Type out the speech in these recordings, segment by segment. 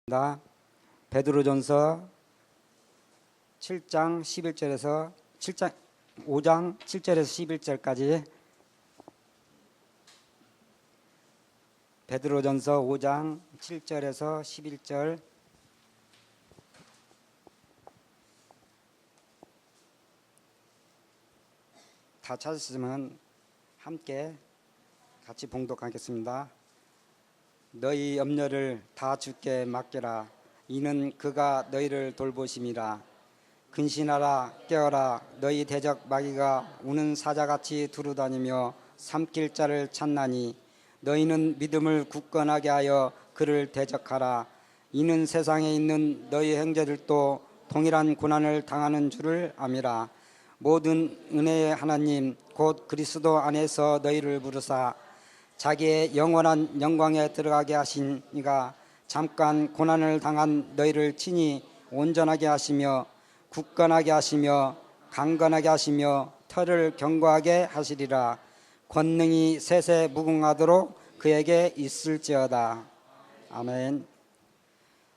나 베드로전서 7장 11절에서 5장 7절에서 11절까지 베드로전서 5장 7절에서 11절 다 찾으시면 함께 같이 봉독하겠습니다. 너희 염려를 다 주께 맡겨라. 이는 그가 너희를 돌보심이라. 근신하라 깨어라. 너희 대적 마귀가 우는 사자같이 두루다니며 삼킬 자를 찾나니 너희는 믿음을 굳건하게 하여 그를 대적하라. 이는 세상에 있는 너희 형제들도 동일한 고난을 당하는 줄을 아미라. 모든 은혜의 하나님 곧 그리스도 안에서 너희를 부르사 자기의 영원한 영광에 들어가게 하신 이가 잠깐 고난을 당한 너희를 친히 온전하게 하시며 굳건하게 하시며 강건하게 하시며 털을 견고하게 하시리라. 권능이 셋에 무궁하도록 그에게 있을지어다. 아멘.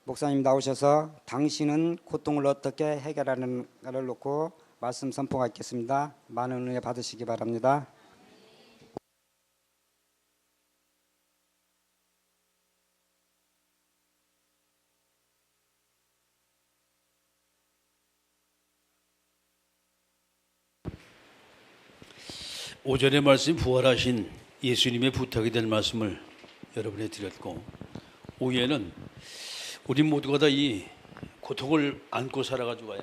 목사님 나오셔서 당신은 고통을 어떻게 해결하는가를 놓고 말씀 선포하겠습니다. 많은 은혜 받으시기 바랍니다. 오전의 말씀 부활하신 예수님의 부탁이 될 말씀을 여러분에 드렸고, 오후에는 우리 모두가 다 이 고통을 안고 살아가지고 와요.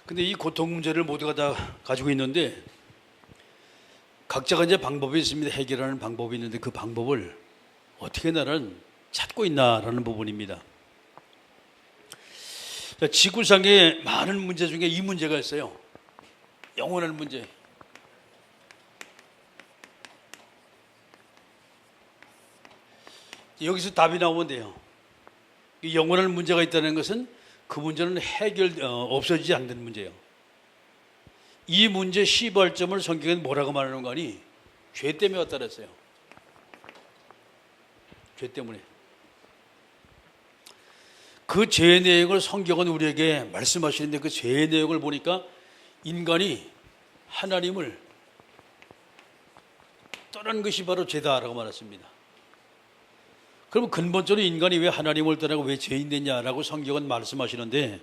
근데 이 고통 문제를 모두가 다 가지고 있는데 각자가 이제 방법이 있습니다. 해결하는 방법이 있는데 그 방법을 어떻게 나는 찾고 있나라는 부분입니다. 자, 지구상의 많은 문제 중에 이 문제가 있어요. 영원한 문제. 여기서 답이 나오면 돼요. 영원한 문제가 있다는 것은 그 문제는 없어지지 않는 문제예요. 이 문제 시발점을 성경은 뭐라고 말하는 거니? 죄 때문에 왔다 그랬어요. 죄 때문에. 그 죄의 내용을 성경은 우리에게 말씀하시는데 그 죄의 내용을 보니까 인간이 하나님을 떠난 것이 바로 죄다라고 말했습니다. 그럼 근본적으로 인간이 왜 하나님을 떠나고 왜 죄인 됐냐라고 성경은 말씀하시는데,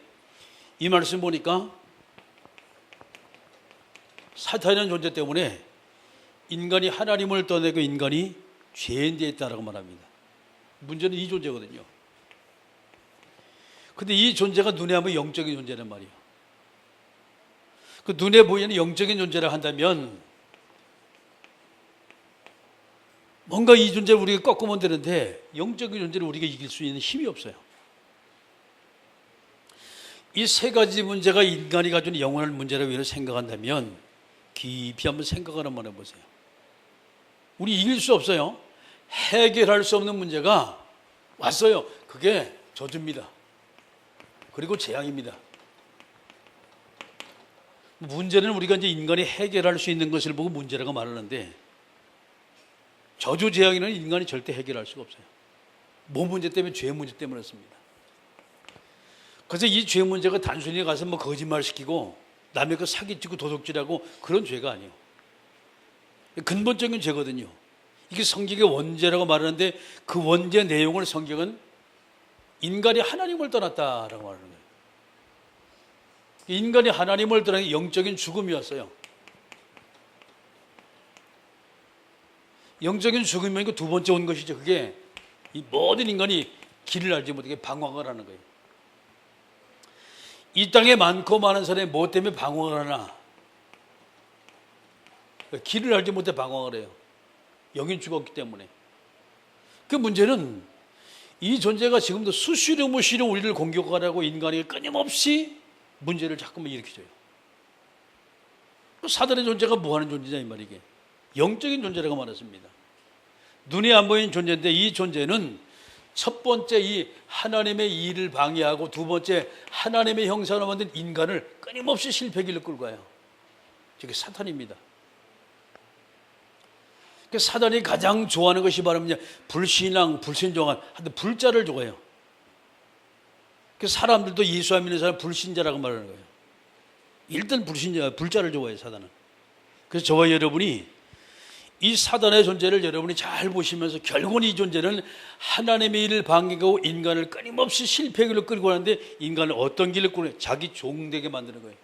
이 말씀 보니까 사탄이라는 존재 때문에 인간이 하나님을 떠나고 인간이 죄인 되었다라고 말합니다. 문제는 이 존재거든요. 근데 이 존재가 눈에 하면 영적인 존재란 말이에요. 그 눈에 보이는 영적인 존재라 한다면 뭔가 이 존재를 우리가 꺾으면 되는데 영적인 존재를 우리가 이길 수 있는 힘이 없어요. 이 세 가지 문제가 인간이 가진 영원한 문제라고 생각한다면 깊이 한번 생각을 한번 해보세요. 우리 이길 수 없어요. 해결할 수 없는 문제가 왔어요. 그게 저주입니다. 그리고 재앙입니다. 문제는 우리가 이제 인간이 해결할 수 있는 것을 보고 문제라고 말하는데, 저주 재앙에는 인간이 절대 해결할 수가 없어요. 몸 문제 때문에, 죄 문제 때문에 그렇습니다. 그래서 이 죄 문제가 단순히 가서 뭐 거짓말시키고 남의 거 사기치고 도둑질하고 그런 죄가 아니에요. 근본적인 죄거든요. 이게 성경의 원죄라고 말하는데 그 원죄 내용을 성경은 인간이 하나님을 떠났다라고 말하는 거예요. 인간이 하나님을 떠난 게 영적인 죽음이었어요. 영적인 죽음이니까 두 번째 온 것이죠. 그게 이 모든 인간이 길을 알지 못하게 방황을 하는 거예요. 이 땅에 많고 많은 사람이 뭐 때문에 방황을 하나? 길을 알지 못해 방황을 해요. 영이 죽었기 때문에. 그 문제는 이 존재가 지금도 수시로 무시로 우리를 공격하라고 인간이 끊임없이 문제를 자꾸만 일으켜줘요. 사단의 존재가 뭐 하는 존재냐 이 말이게. 영적인 존재라고 말했습니다. 눈에 안 보이는 존재인데 이 존재는 첫 번째 이 하나님의 일을 방해하고 두 번째 하나님의 형상으로 만든 인간을 끊임없이 실패길로 끌고 가요. 저게 사탄입니다. 사단이 가장 좋아하는 것이 바로 뭐냐? 불신앙, 불신종한, 하여튼 불자를 좋아해요. 사람들도 예수 안 믿는 사람 불신자라고 말하는 거예요. 일단 불자를 좋아해요, 사단은. 그래서 저와 여러분이 이 사단의 존재를 여러분이 잘 보시면서 결국은 이 존재는 하나님의 일을 방해하고 인간을 끊임없이 실패의 길로 끌고 가는데 인간을 어떤 길로 끌고 가요? 자기 종되게 만드는 거예요.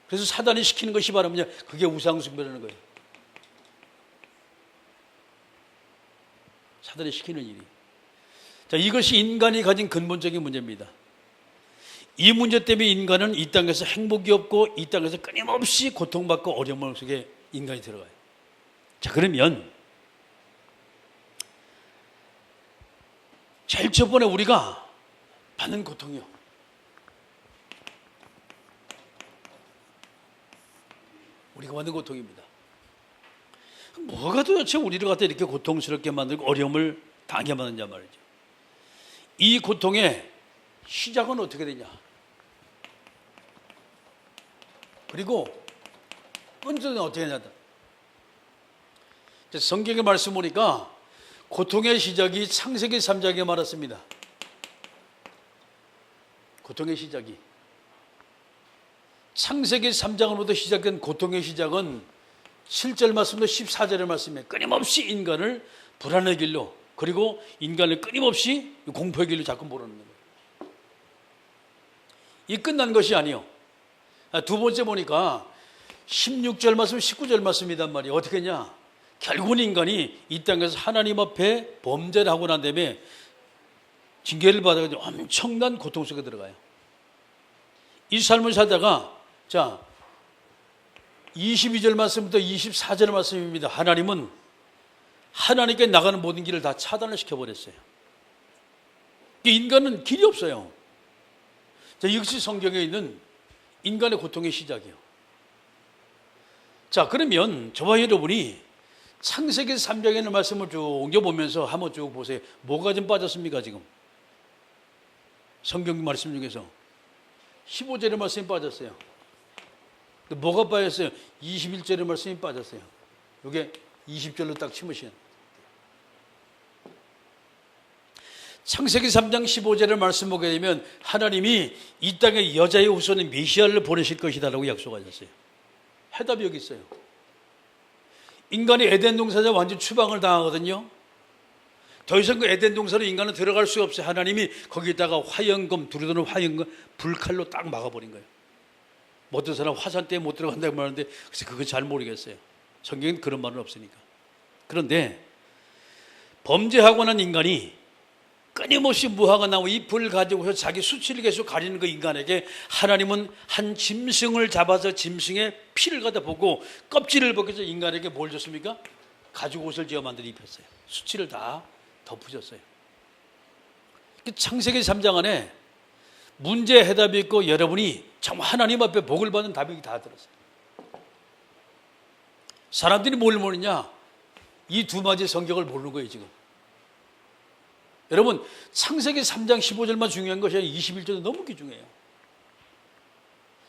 그래서 사단이 시키는 것이 바로 뭐냐? 그게 우상숭배라는 거예요. 사단이 시키는 일이. 자, 이것이 인간이 가진 근본적인 문제입니다. 이 문제 때문에 인간은 이 땅에서 행복이 없고 이 땅에서 끊임없이 고통받고 어려움 속에 인간이 들어가요. 자, 그러면 제일 첫 번에 우리가 받는 고통이요. 우리가 받는 고통입니다. 뭐가 도대체 우리를 갖다 이렇게 고통스럽게 만들고 어려움을 당하게 만드냐 말이죠. 이 고통의 시작은 어떻게 되냐? 그리고 끝은 어떻게 되냐? 성경의 말씀 보니까 고통의 시작이 창세기 3장에 말했습니다. 고통의 시작이 창세기 3장으로부터 시작된 고통의 시작은 7절 말씀도 14절의 말씀에 끊임없이 인간을 불안의 길로 그리고 인간을 끊임없이 공포의 길로 자꾸 몰아넣는 거예요. 이 끝난 것이 아니요. 두 번째 보니까 16절 말씀, 19절 말씀이란 말이에요. 어떻게 했냐? 결국은 인간이 이 땅에서 하나님 앞에 범죄를 하고 난 다음에 징계를 받아가지고 엄청난 고통 속에 들어가요. 이 삶을 살다가 자 22절 말씀부터 24절 말씀입니다. 하나님은 하나님께 나가는 모든 길을 다 차단을 시켜버렸어요. 인간은 길이 없어요. 자, 이것이 성경에 있는 인간의 고통의 시작이에요. 자, 그러면 저와 여러분이 창세기 3장에 있는 말씀을 쭉 옮겨보면서 한번 쭉 보세요. 뭐가 좀 빠졌습니까 지금? 성경 말씀 중에서 15절의 말씀이 빠졌어요. 뭐가 빠졌어요? 21절의 말씀이 빠졌어요. 이게 20절로 딱 치무시는. 창세기 3장 15절의 말씀 보게 되면 하나님이 이 땅에 여자의 후손인 메시아를 보내실 것이다라고 약속하셨어요. 해답이 여기 있어요. 인간이 에덴 동산에서 완전 추방을 당하거든요. 더 이상 그 에덴 동산에 인간은 들어갈 수가 없어요. 하나님이 거기다가 화영금, 두루두루 화영금, 불칼로 딱 막아버린 거예요. 어떤 사람 화산 때문에 못 들어간다고 말하는데 글쎄 그건 잘 모르겠어요. 성경엔 그런 말은 없으니까. 그런데 범죄하고 난 인간이 끊임없이 무화과 나무 잎을 가지고서 자기 수치를 계속 가리는 그 인간에게 하나님은 한 짐승을 잡아서 짐승의 피를 갖다 보고 껍질을 벗겨서 인간에게 뭘 줬습니까? 가죽 옷을 지어 만들어 입혔어요. 수치를 다 덮으셨어요. 창세기 3장 안에 문제 해답이 있고 여러분이 참 하나님 앞에 복을 받는 답이 다 들었어요. 사람들이 뭘 모르냐? 이 두 마디 성경을 모르는 거예요 지금. 여러분 창세기 3장 15절만 중요한 것이 아니라 21절도 너무 중요해요.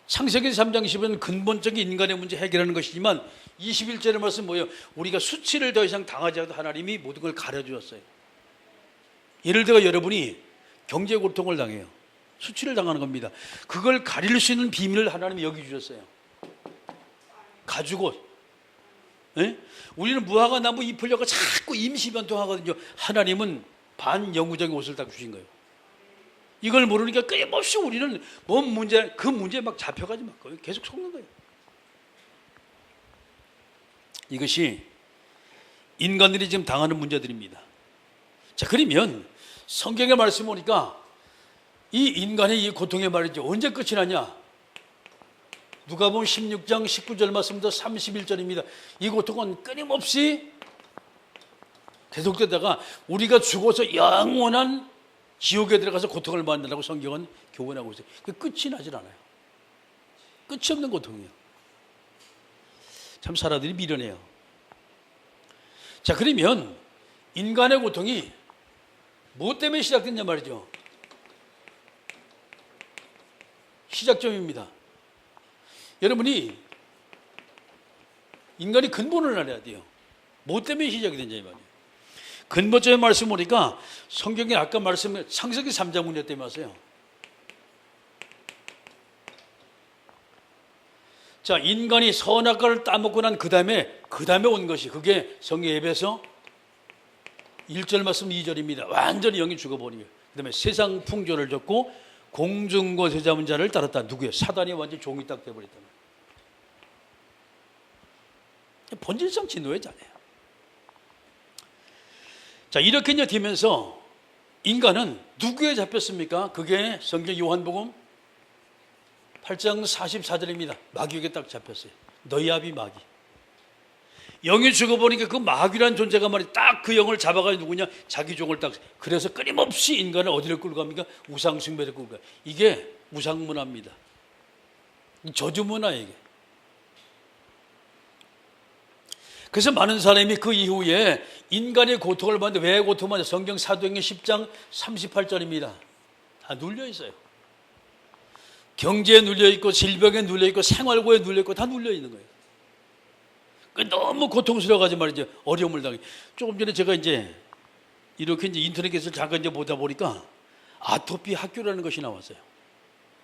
창세기 3장 15절은 근본적인 인간의 문제 해결하는 것이지만 21절의 말씀 뭐예요? 우리가 수치를 더 이상 당하지 않아도 하나님이 모든 걸 가려주었어요. 예를 들어 여러분이 경제 고통을 당해요. 수치를 당하는 겁니다. 그걸 가릴 수 있는 비밀을 하나님이 여기 주셨어요. 가죽옷. 네? 우리는 무화과 나무 잎을 엮어 자꾸 임시변통하거든요. 하나님은 반영구적인 옷을 딱 주신 거예요. 이걸 모르니까 끊임없이 우리는 뭔 문제, 그 문제에 막 잡혀가지 막 계속 속는 거예요. 이것이 인간들이 지금 당하는 문제들입니다. 자, 그러면 성경의 말씀 보니까 이 인간의 이 고통의 말이죠. 언제 끝이 나냐? 누가복음 16장 19절 말씀부터 31절입니다. 이 고통은 끊임없이 계속되다가 우리가 죽어서 영원한 지옥에 들어가서 고통을 받는다고 성경은 교훈하고 있어요. 끝이 나질 않아요. 끝이 없는 고통이에요. 참 사람들이 미련해요. 자, 그러면 인간의 고통이 무엇 때문에 시작됐냐 말이죠. 시작점입니다. 여러분이 인간이 근본을 알아야 돼요. 무엇 때문에 시작이 됐냐 이 말이에요. 근본적인 말씀 보니까 성경에 아까 말씀에 창세기 3장 문제 때문에 왔어요. 자, 인간이 선악과를 따먹고 난 그 다음에 온 것이 그게 성경 에베소 1절 말씀 2절입니다. 완전히 영이 죽어버리고 그 다음에 세상 풍조를 졌고 공중곳에 잡은 자를 따랐다. 누구예요? 사단이 완전히 종이 딱 돼버렸다. 본질상 진노예잖아요. 자, 이렇게 이제 되면서 인간은 누구에 잡혔습니까? 그게 성경 요한복음 8장 44절입니다. 마귀에게 딱 잡혔어요. 너희 아비 마귀. 영이 죽어보니까 그 마귀라는 존재가 말이 딱 그 영을 잡아가지고 누구냐? 자기 종을 딱. 그래서 끊임없이 인간을 어디를 끌고 갑니까? 우상숭배를 끌고 가요. 이게 우상문화입니다. 저주문화예요, 이게. 그래서 많은 사람이 그 이후에 인간의 고통을 받는데 왜 고통을 받냐? 성경 사도행전 10장 38절입니다. 다 눌려 있어요. 경제에 눌려 있고 질병에 눌려 있고 생활고에 눌려 있고 다 눌려 있는 거예요. 너무 고통스러워가지고 말이죠. 어려움을 당해. 조금 전에 제가 이제 이렇게 이제 인터넷에서 잠깐 이제 보다 보니까 아토피 학교라는 것이 나왔어요.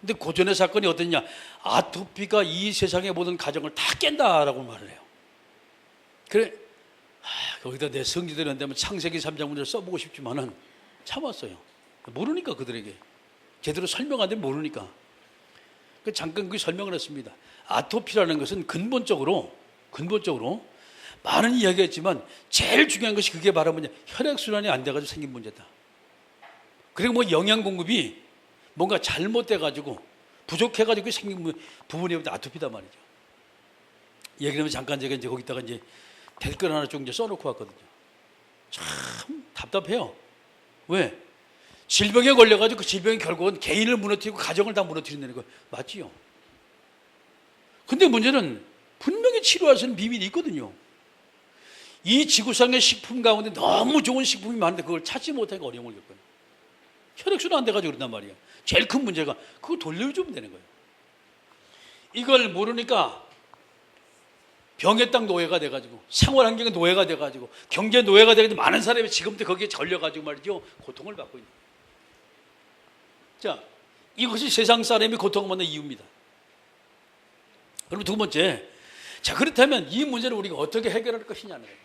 근데 고전의 사건이 어땠냐? 아토피가 이 세상의 모든 가정을 다 깬다라고 말을 해요. 그래, 거기다 내 성지대로 한다면 창세기 3장 문제를 써보고 싶지만은 참았어요. 모르니까 그들에게 제대로 설명 안 되면 모르니까. 잠깐 그 설명을 했습니다. 아토피라는 것은 근본적으로 많은 이야기가 있지만 제일 중요한 것이 그게 바로 뭐냐? 혈액순환이 안 돼가지고 생긴 문제다. 그리고 뭐 영양 공급이 뭔가 잘못돼가지고 부족해가지고 생긴 부분이 아토피다 말이죠. 얘기하면 잠깐 제가 이제 거기다가 이제 댓글 하나 좀 이제 써놓고 왔거든요. 참 답답해요. 왜? 질병에 걸려가지고 그 질병이 결국은 개인을 무너뜨리고 가정을 다 무너뜨린다는 거 맞지요? 근데 문제는 분명히 치료할 수 있는 비밀이 있거든요. 이 지구상의 식품 가운데 너무 좋은 식품이 많은데 그걸 찾지 못하니까 어려움을 겪어요. 혈액순환 안 돼가지고 그런단 말이에요. 제일 큰 문제가 그거 돌려주면 되는 거예요. 이걸 모르니까 병의 땅 노예가 돼가지고 생활환경의 노예가 돼가지고 경제 노예가 돼가지고 많은 사람이 지금도 거기에 걸려가지고 말이죠. 고통을 받고 있는 거예요. 자, 이것이 세상 사람이 고통을 받는 이유입니다. 그럼 두 번째, 자, 그렇다면 이 문제를 우리가 어떻게 해결할 것이냐는 거예요.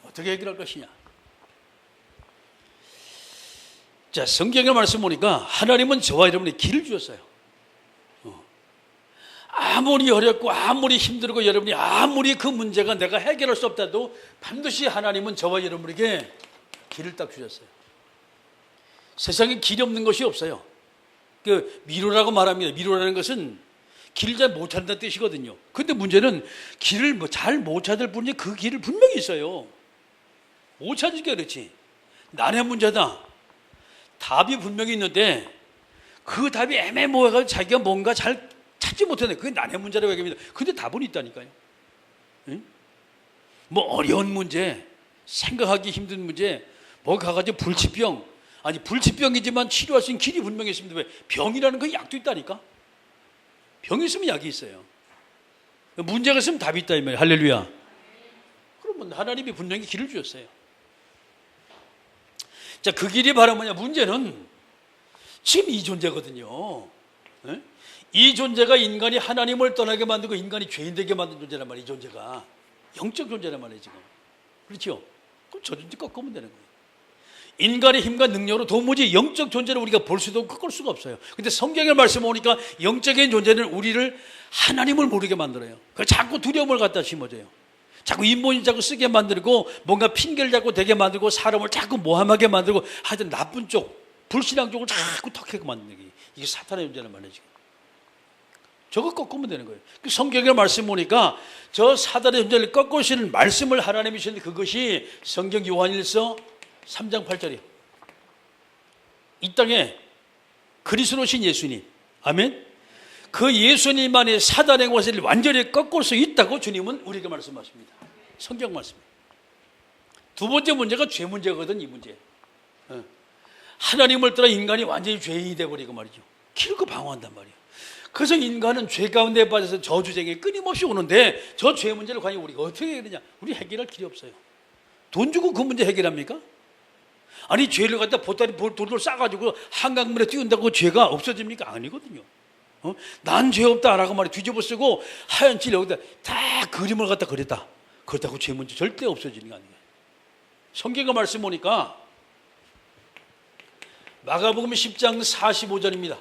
어떻게 해결할 것이냐. 자, 성경의 말씀 보니까 하나님은 저와 여러분이 길을 주셨어요. 아무리 어렵고 아무리 힘들고 여러분이 아무리 그 문제가 내가 해결할 수 없다도 반드시 하나님은 저와 여러분에게 길을 딱 주셨어요. 세상에 길이 없는 것이 없어요. 그 미로라고 말합니다. 미로라는 것은 길을 잘 못 찾는다는 뜻이거든요. 근데 문제는 길을 잘 못 찾을 뿐이지 그 길을 분명히 있어요. 못 찾으니까 그렇지. 난의 문제다. 답이 분명히 있는데 그 답이 애매모호해가지고 자기가 뭔가 잘 찾지 못하네. 그게 난의 문제라고 얘기합니다. 근데 답은 있다니까요. 응? 뭐 어려운 문제, 생각하기 힘든 문제, 뭐 가가지고 불치병, 아니 불치병이지만 치료할 수 있는 길이 분명히 있습니다. 왜? 병이라는 건 약도 있다니까. 병이 있으면 약이 있어요. 문제가 있으면 답이 있다 이 말이에요. 할렐루야. 그러면 하나님이 분명히 길을 주셨어요. 자, 그 길이 바로 뭐냐? 문제는 지금 이 존재거든요. 네? 이 존재가 인간이 하나님을 떠나게 만들고 인간이 죄인 되게 만든 존재란 말이에요. 이 존재가 영적 존재란 말이에요. 지금 그렇죠? 그럼 저 존재 꺾으면 되는 거예요. 인간의 힘과 능력으로 도무지 영적 존재를 우리가 볼 수도 없고 꺾을 수가 없어요. 근데 성경의 말씀 보니까 영적인 존재는 우리를 하나님을 모르게 만들어요. 그 자꾸 두려움을 갖다 심어줘요. 자꾸 인본이 자꾸 쓰게 만들고 뭔가 핑계를 자꾸 대게 만들고 사람을 자꾸 모함하게 만들고 하여튼 나쁜 쪽 불신앙 쪽을 자꾸 턱하게 만드는 게 이게 사탄의 존재란 말이에요. 지금 저거 꺾으면 되는 거예요. 그 성경의 말씀 보니까 저 사단의 존재를 꺾으시는 말씀을 하나님이 주셨는데 그것이 성경 요한일서 3장 8절이에요. 이 땅에 그리스도신 예수님, 아멘. 그 예수님만이 사단의 권세를 완전히 꺾을 수 있다고 주님은 우리에게 말씀하십니다. 성경 말씀. 두 번째 문제가 죄 문제거든. 이 문제. 하나님을 떠나 인간이 완전히 죄인이 되어버리고 말이죠. 길고 방황한단 말이에요. 그래서 인간은 죄 가운데 빠져서 저주쟁이 끊임없이 오는데 저 죄 문제를 과연 우리가 어떻게 해결하냐? 우리 해결할 길이 없어요. 돈 주고 그 문제 해결합니까? 아니 죄를 갖다 보따리 돌돌 싸가지고 한강물에 띄운다고 죄가 없어집니까? 아니거든요. 난 죄 없다라고 말해 뒤집어 쓰고 하얀 칠 여기다 다 그림을 갖다 그렸다. 그렇다고 죄 문제 절대 없어지는 게 아니에요. 성경의 말씀 보니까 마가복음 10장 45절입니다.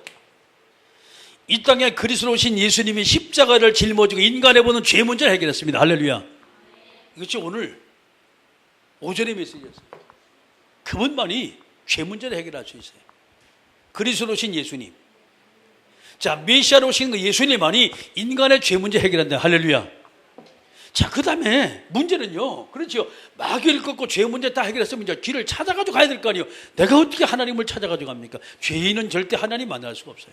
이 땅에 그리스도로 오신 예수님이 십자가를 짊어지고 인간의 보는 죄 문제를 해결했습니다. 할렐루야. 이것이 오늘 오전의 메시지였어요. 그분만이 죄 문제를 해결할 수 있어요. 그리스도로 오신 예수님. 자, 메시아로 오신 그 예수님만이 인간의 죄 문제 해결한다. 할렐루야. 자, 그 다음에 문제는요. 그렇죠. 마귀를 꺾고 죄 문제 다 해결했으면 이제 길을 찾아가지고 가야 될 거 아니에요. 내가 어떻게 하나님을 찾아가지고 갑니까? 죄인은 절대 하나님 만날 수가 없어요.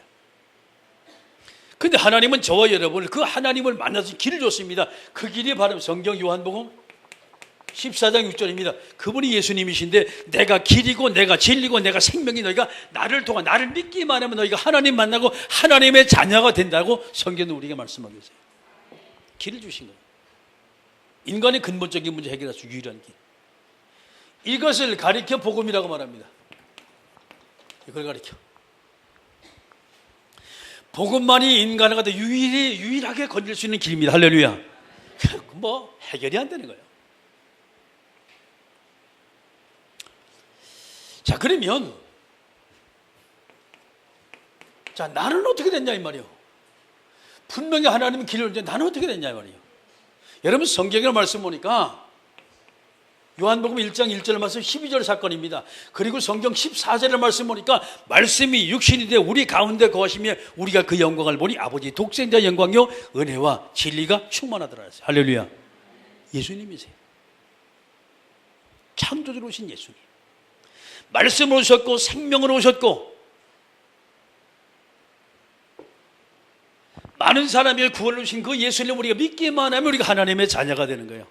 근데 하나님은 저와 여러분을 그 하나님을 만나서 길을 줬습니다. 그 길이 바로 성경 요한복음 14장 6절입니다. 그분이 예수님이신데 내가 길이고 내가 진리고 내가 생명이 너희가 나를 통한 나를 믿기만 하면 너희가 하나님 만나고 하나님의 자녀가 된다고 성경은 우리에게 말씀하고 있어요. 길을 주신 거예요. 인간의 근본적인 문제 해결할 수 유일한 길. 이것을 가리켜 복음이라고 말합니다. 이걸 가리켜. 복음만이 인간을 갖다 유일하게 건질 수 있는 길입니다. 할렐루야. 뭐 해결이 안 되는 거예요. 자, 그러면 자, 나는 어떻게 됐냐 이 말이에요. 분명히 하나님은 길을 주는데 나는 어떻게 됐냐 이 말이에요. 여러분 성경의 말씀 보니까 요한복음 1장 1절 말씀 12절 사건입니다. 그리고 성경 14절의 말씀 보니까 말씀이 육신이 되어 우리 가운데 거하시며 우리가 그 영광을 보니 아버지 독생자 영광요 은혜와 진리가 충만하더라. 할렐루야. 예수님이세요. 창조주로 오신 예수님. 말씀으로 오셨고 생명으로 오셨고 많은 사람의 구원을 주신 그 예수님을 우리가 믿기만 하면 우리가 하나님의 자녀가 되는 거예요.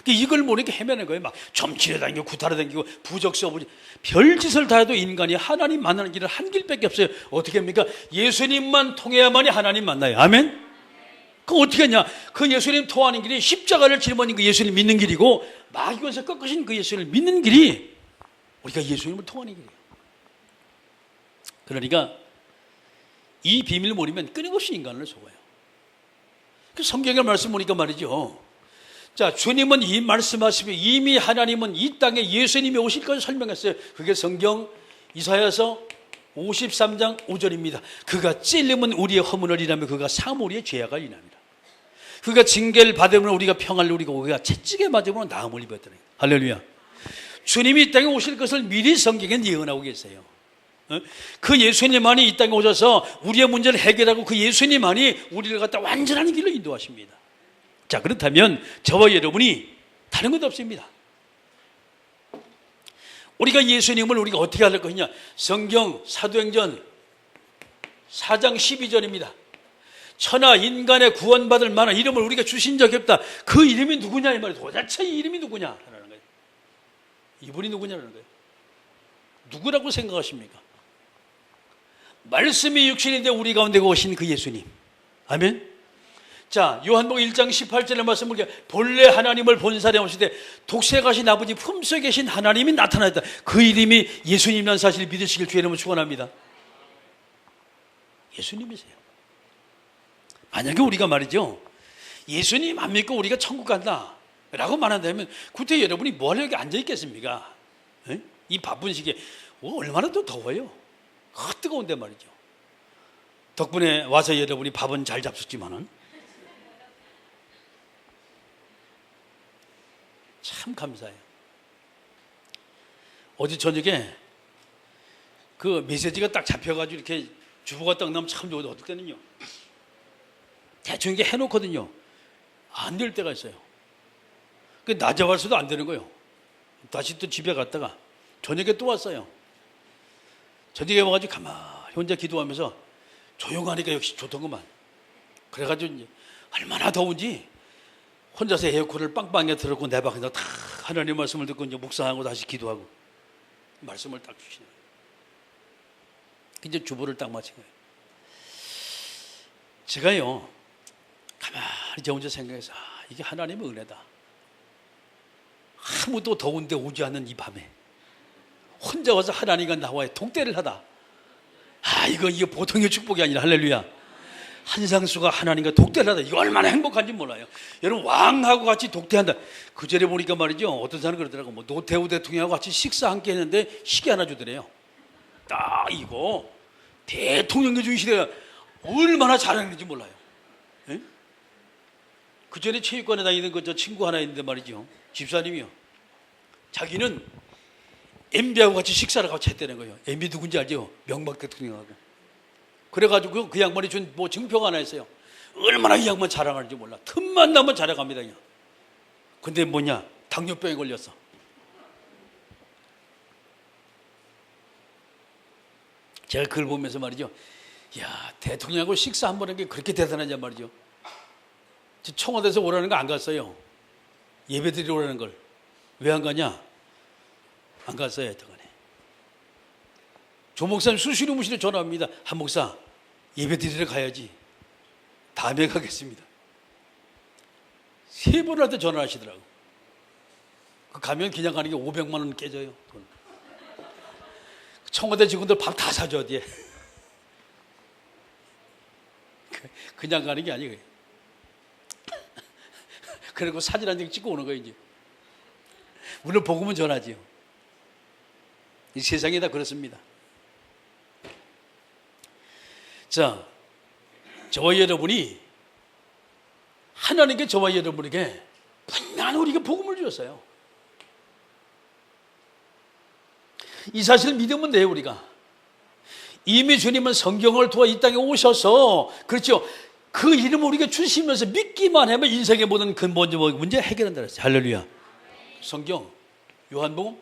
이걸 모르게 헤매는 거예요. 막 점치러 다니고 구타러 다니고 부적서 별짓을 다 해도 인간이 하나님 만나는 길은 한 길밖에 없어요. 어떻게 합니까? 예수님만 통해야만이 하나님 만나요. 아멘? 그럼 어떻게 하냐? 그 예수님 통하는 길이 십자가를 짊어진 그 예수님 믿는 길이고 마귀권세 꺾으신 그 예수님을 믿는 길이 우리가 예수님을 통하는 길이에요. 그러니까 이 비밀을 모르면 끊임없이 인간을 속아요. 그 성경의 말씀 보니까 말이죠. 자, 주님은 이 말씀하시며 이미 하나님은 이 땅에 예수님이 오실 것을 설명했어요. 그게 성경 이사야서 53장 5절입니다. 그가 찔림은 우리의 허물을 인하며 그가 상함은 우리의 죄악을 인합니다. 그가 징계를 받으면 우리가 평안을 누리고 그가 채찍에 맞으면 나음을 입었더니. 할렐루야. 주님이 이 땅에 오실 것을 미리 성경에 예언하고 계세요. 그 예수님만이 이 땅에 오셔서 우리의 문제를 해결하고 그 예수님만이 우리를 갖다 완전한 길로 인도하십니다. 자, 그렇다면 저와 여러분이 다른 것도 없습니다. 우리가 예수님을 우리가 어떻게 할 것이냐? 성경 사도행전 4장 12절입니다. 천하 인간의 구원받을 만한 이름을 우리가 주신 적이 없다. 그 이름이 누구냐 이 말이에요. 도대체 이 이름이 누구냐 하는 거예요. 이분이 누구냐는 거예요. 누구라고 생각하십니까? 말씀이 육신이 되어 우리 가운데 오신 그 예수님. 아멘. 자, 요한복음 1장 18절의 말씀 보니까 본래 하나님을 본 사람 오시되 독생하신 아버지 품속에 계신 하나님이 나타났다. 그 이름이 예수님이라는 사실을 믿으시길 주의 이름으로 축원합니다. 예수님이세요. 만약에 우리가 말이죠, 예수님 안 믿고 우리가 천국 간다 라고 말한다면 그때 여러분이 뭐 하려고 앉아 있겠습니까? 이 바쁜 시기에 얼마나 더 더워요. 뜨거운데 말이죠. 덕분에 와서 여러분이 밥은 잘 잡수지만은 참 감사해요. 어제 저녁에 그 메시지가 딱 잡혀가지고 이렇게 주부가 딱 나면 참 좋은데 어떨 때는요, 대충 이게 해놓거든요. 안 될 때가 있어요. 그 낮에 와서도 안 되는 거예요. 다시 또 집에 갔다가 저녁에 또 왔어요. 저녁에 와가지고 가만히 혼자 기도하면서 조용하니까 역시 좋더구만. 그래가지고 이제 얼마나 더운지 혼자서 에어컨을 빵빵하게 틀었고 내 방에서 다 하나님 말씀을 듣고 이제 묵상하고 다시 기도하고 말씀을 딱 주시네요. 이제 주보를 딱 마친 거예요. 제가요 가만히 저 혼자 생각해서 이게 하나님의 은혜다. 아무도 더운데 오지 않는 이 밤에 혼자 와서 하나님과 나와의 독대를 하다. 이게 보통의 축복이 아니라 할렐루야. 한상수가 하나님과 독대를 하다. 이거 얼마나 행복한지 몰라요. 여러분 왕하고 같이 독대한다. 그 전에 보니까 말이죠. 어떤 사람 그러더라고. 뭐 노태우 대통령하고 같이 식사 함께 했는데 시계 하나 주더래요. 딱 이거 대통령이 준 시대가 얼마나 잘하는지 몰라요. 예? 그 전에 체육관에 다니는 저 친구 하나 있는데 말이죠. 집사님이요. 자기는 MB하고 같이 식사를 같이 했다는 거예요. MB 누군지 알죠? 명박 대통령하고. 그래가지고 그 양반이 준 뭐 증표가 하나 있어요. 얼마나 이 양반 자랑하는지 몰라. 틈만 나면 자랑합니다. 그냥. 근데 뭐냐? 당뇨병에 걸렸어. 제가 그걸 보면서 말이죠. 야, 대통령하고 식사 한 번 한 게 그렇게 대단하냐 말이죠. 청와대에서 오라는 거 안 갔어요. 예배 드리러 오라는 걸. 왜 안 가냐? 안 갔어요, 하여튼간에. 조 목사님 수시로 무시로 전화합니다. 한 목사, 예배 드리러 가야지. 다음에 가겠습니다. 3번한테 전화하시더라고. 가면 그냥 가는 게 500만 원 깨져요. 돈. 청와대 직원들 밥 다 사줘, 어디에. 그냥 가는 게 아니에요. 그리고 사진 한 장 찍고 오는 거예요, 이제. 물론 복음은 전하지요. 이 세상이 다 그렇습니다. 자, 저와 여러분이 하나님께 저와 여러분에게 분명한 우리에게 복음을 주셨어요. 이 사실을 믿으면 돼요, 우리가. 이미 주님은 성경을 통해 이 땅에 오셔서, 그렇죠. 그 이름을 우리에게 주시면서 믿기만 하면 인생의 모든 근본적 문제 해결한다 그랬어요. 할렐루야. 성경, 요한복음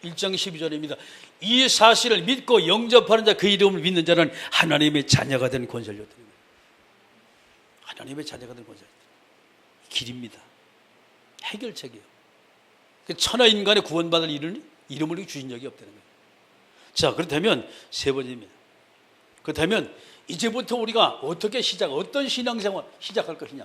1장 12절입니다. 이 사실을 믿고 영접하는 자, 그 이름을 믿는 자는 하나님의 자녀가 된 권세를 얻는 거예요. 하나님의 자녀가 된 권세. 길입니다. 해결책이에요. 천하 인간의 구원받을 이름을 주신 적이 없다는 거예요. 자, 그렇다면 세 번째입니다. 그렇다면 이제부터 우리가 어떻게 어떤 신앙생활 시작할 것이냐?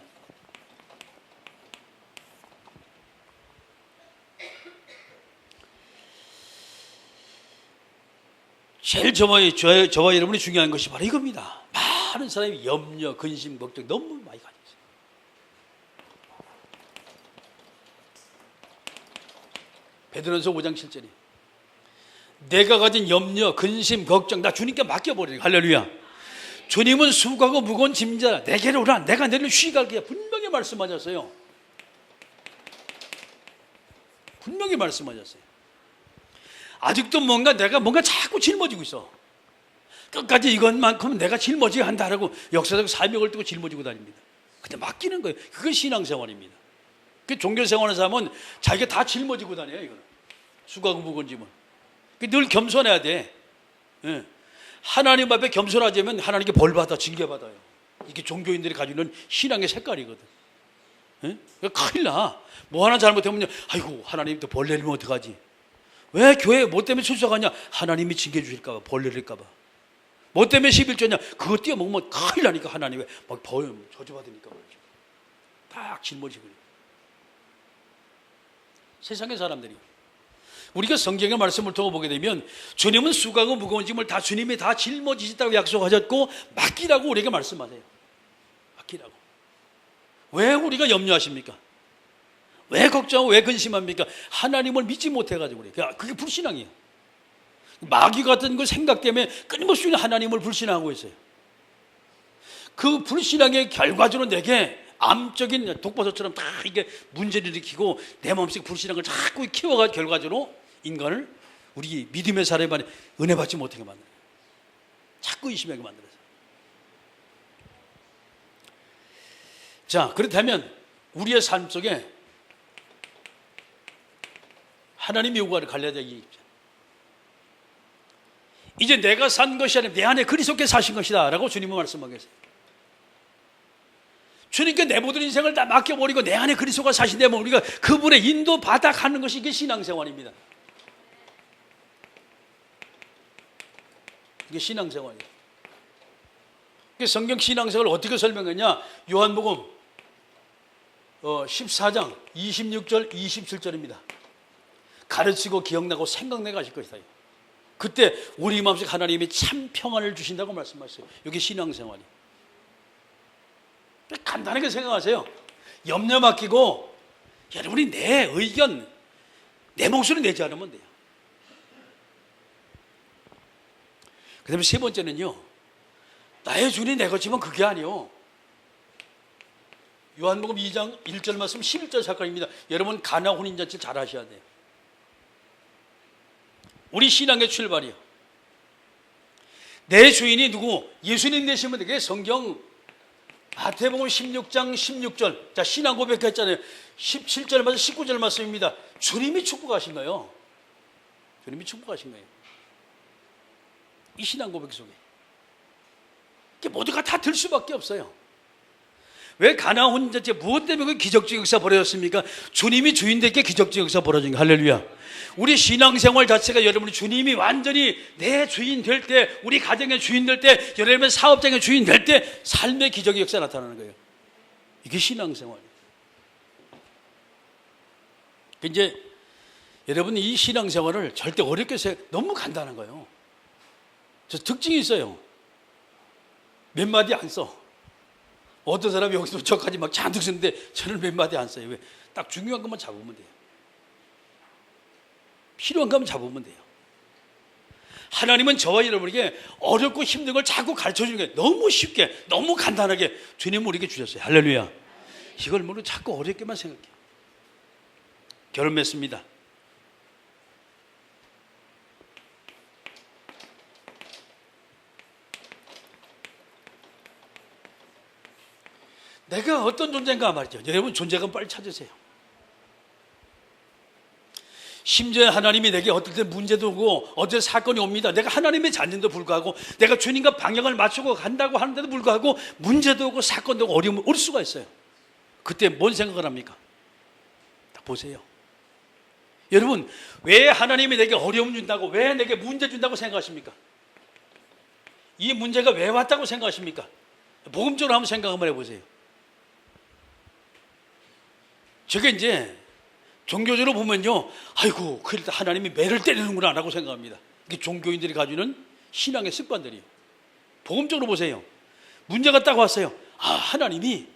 제일 저와 여러분이 중요한 것이 바로 이겁니다. 많은 사람이 염려, 근심, 걱정 너무 많이 가지고 있어요. 베드로전서 5장 7절이 내가 가진 염려, 근심, 걱정 나 주님께 맡겨버리는 거예요. 할렐루야. 주님은 수고하고 무거운 짐자 내게로 오라 내가 너를 쉬게 할게 분명히 말씀하셨어요. 분명히 말씀하셨어요. 아직도 내가 뭔가 자꾸 짊어지고 있어. 끝까지 이것만큼 내가 짊어지게 한다라고 역사적 사명을 두고 짊어지고 다닙니다. 근데 맡기는 거예요. 그건 신앙생활입니다. 그 종교생활하는 사람은 자기가 다 짊어지고 다녀요. 이거는 수고하고 무거운 짐은. 늘 겸손해야 돼. 예. 하나님 앞에 겸손하자면 하나님께 벌받아 징계받아요. 이게 종교인들이 가지고 있는 신앙의 색깔이거든. 예? 큰일 나. 뭐 하나 잘못하면 아이고 하나님 또 벌 내리면 어떡하지? 왜 교회 뭐 때문에 출석하냐? 하나님이 징계 주실까 봐, 벌 내릴까 봐. 뭐 때문에 11조냐? 그거 뛰어먹으면 큰일 나니까 하나님이 막 저주받으니까 말이죠. 딱 짊어지고. 세상의 사람들이. 우리가 성경의 말씀을 통해 보게 되면 주님은 수고하고 무거운 짐을 다 주님이 다 짊어지셨다고 약속하셨고 맡기라고 우리에게 말씀하세요. 맡기라고. 왜 우리가 염려하십니까? 왜 걱정하고 왜 근심합니까? 하나님을 믿지 못해가지고 그래요. 그게 불신앙이에요. 마귀 같은 그 생각 때문에 끊임없이 하나님을 불신하고 있어요. 그 불신앙의 결과적으로 내게 암적인 독버섯처럼 다 이게 문제를 일으키고 내 마음속 불신앙을 자꾸 키워가 결과적으로 인간을 우리 믿음의 사람이 안에 은혜 받지 못하게 만들어요. 자꾸 의심하게 만들어요. 자, 그렇다면 우리의 삶 속에 하나님의 요구를 갈려야 되기 이제 내가 산 것이 아니라 내 안에 그리스도께 사신 것이다 라고 주님은 말씀하고 계세요. 주님께 내 모든 인생을 다 맡겨버리고 내 안에 그리스도가 사신다면 우리가 그분의 인도 받아 가는 것이 이게 신앙생활입니다. 이게 신앙생활이에요. 성경 신앙생활을 어떻게 설명했냐? 요한복음 14장 26절 27절입니다. 가르치고 기억나고 생각내고 하실 것이다. 그때 우리 마음속에 하나님이 참 평안을 주신다고 말씀하셨어요. 이게 신앙생활이에요. 간단하게 생각하세요. 염려 맡기고 여러분이 내 의견, 내 목소리 내지 않으면 돼요. 그 다음에 세 번째는요, 나의 주인이 내 것이면 그게 아니요. 요한복음 2장 1절 말씀 11절 사건입니다. 여러분 가나 혼인잔치 잘 하셔야 돼요. 우리 신앙의 출발이요. 내 주인이 누구? 예수님 되시면 되게 성경 마태복음 16장 16절. 자, 신앙 고백했잖아요. 17절 말씀 19절 말씀입니다. 주님이 축복하신 거예요. 주님이 축복하신 거예요. 이 신앙 고백 속에 모두가 다 들 수밖에 없어요. 왜 가나 혼인잔치 무엇 때문에 그 기적적 역사 벌어졌습니까? 주님이 주인들께 기적적 역사 벌어진 거. 할렐루야. 우리 신앙생활 자체가 여러분이 주님이 완전히 내 주인 될 때, 우리 가정의 주인 될 때, 여러분의 사업장의 주인 될 때 삶의 기적의 역사 나타나는 거예요. 이게 신앙생활이에요. 이제 여러분 이 신앙생활을 절대 어렵게 너무 간단한 거예요. 저 특징이 있어요. 몇 마디 안 써. 어떤 사람이 여기서 저까지 막 잔뜩 쓰는데 저는 몇 마디 안 써요. 왜? 딱 중요한 것만 잡으면 돼요. 필요한 것만 잡으면 돼요. 하나님은 저와 여러분에게 어렵고 힘든 걸 자꾸 가르쳐주는 게 너무 쉽게, 너무 간단하게 주님은 우리에게 주셨어요. 할렐루야. 이걸 모르고 자꾸 어렵게만 생각해요. 결혼 맺습니다. 내가 어떤 존재인가 말이죠. 여러분 존재감 빨리 찾으세요. 심지어 하나님이 내게 어떨 때 문제도 오고 어떤 사건이 옵니다. 내가 하나님의 자녀인데도 불구하고 내가 주님과 방향을 맞추고 간다고 하는데도 불구하고 문제도 오고 사건도 오고 어려움이 올 수가 있어요. 그때 뭔 생각을 합니까? 다 보세요. 여러분 왜 하나님이 내게 어려움 준다고, 왜 내게 문제 준다고 생각하십니까? 이 문제가 왜 왔다고 생각하십니까? 복음적으로 한번 생각 한번 해보세요. 제가 이제 종교적으로 보면요, 아이고, 그럴 때 하나님이 매를 때리는구나 라고 생각합니다. 이게 종교인들이 가지고 있는 신앙의 습관들이에요. 복음적으로 보세요. 문제가 딱 왔어요. 아, 하나님이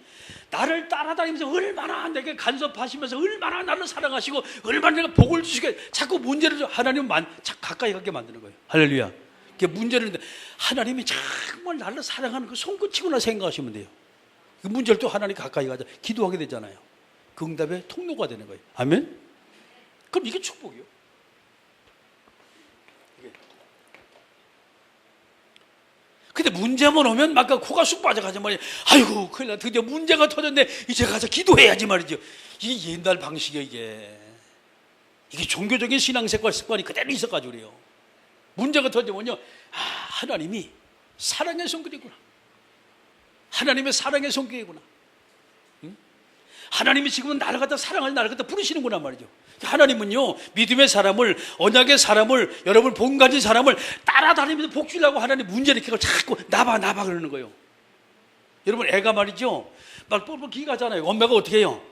나를 따라다니면서 얼마나 내게 간섭하시면서 얼마나 나를 사랑하시고 얼마나 내가 복을 주시게 자꾸 문제를 하나님은 가까이 가게 만드는 거예요. 할렐루야. 이게 문제를 하나님이 정말 나를 사랑하는 그 손끝이구나 생각하시면 돼요. 그 문제를 또 하나님 가까이 가자 기도하게 되잖아요. 그 응답의 통로가 되는 거예요. 아멘? 그럼 이게 축복이요. 근데 문제만 오면 막 코가 쑥 빠져가지 말이에요. 아이고, 큰일 나. 드디어 문제가 터졌네. 이제 가서 기도해야지 말이죠. 이게 옛날 방식이에요, 이게. 이게 종교적인 신앙생활 습관이 그대로 있어가지고 그래요. 문제가 터지면요, 아, 하나님이 사랑의 손길이구나. 하나님의 사랑의 손길이구나. 하나님이 지금은 나를 갖다 사랑하는 나를 갖다 부르시는구나 말이죠. 하나님은요, 믿음의 사람을, 언약의 사람을, 여러분 복 가진 사람을 따라다니면서 복 주려고 하나님 문제를 이렇게 자꾸 나봐 그러는 거예요. 여러분 애가 말이죠, 막 뽀뽀 기가잖아요. 엄마가 어떻게 해요?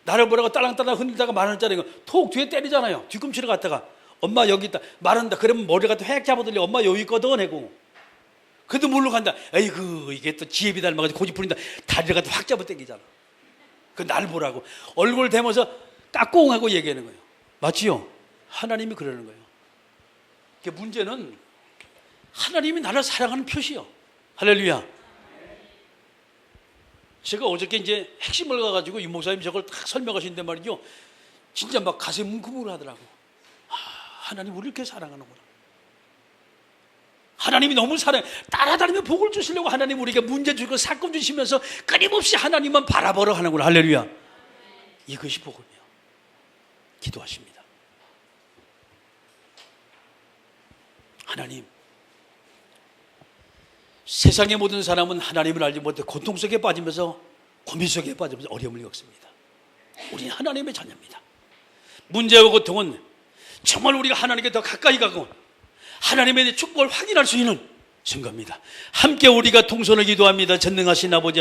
나를 보라고 딸랑딸랑 흔들다가 말하는 톡 뒤에 때리잖아요. 뒤꿈치를 갖다가 엄마 여기 있다 말한다. 그러면 머리를 갖다 획 잡아들려. 엄마 여기 있거든 해고. 그래도 모르고 간다. 에이구, 이게 또 지혜비 닮아가지고 고집 부린다. 다리를 갖다 확 잡아 당기잖아. 그 날 보라고 얼굴 대면서 까꿍 하고 얘기하는 거예요. 맞지요? 하나님이 그러는 거예요. 그 문제는 하나님이 나를 사랑하는 표시요. 할렐루야. 제가 어저께 이제 핵심을 가가지고 이 목사님 저걸 딱 설명하시는데 말이죠, 진짜 막 가슴이 뭉클뭉클 하더라고. 아, 하나님 우리를 이렇게 사랑하는구나. 하나님이 너무 따라다니며 복을 주시려고 하나님 우리에게 문제 주고 사건 주시면서 끊임없이 하나님만 바라보러 하는구나. 할렐루야. 이것이 복음이에요. 기도하십니다. 하나님, 세상의 모든 사람은 하나님을 알지 못해 고통 속에 빠지면서 고민 속에 빠지면서 어려움을 겪습니다. 우리는 하나님의 자녀입니다. 문제와 고통은 정말 우리가 하나님께 더 가까이 가고 하나님의 축복을 확인할 수 있는 순간입니다. 함께 우리가 통성을 기도합니다. 전능하신 아버지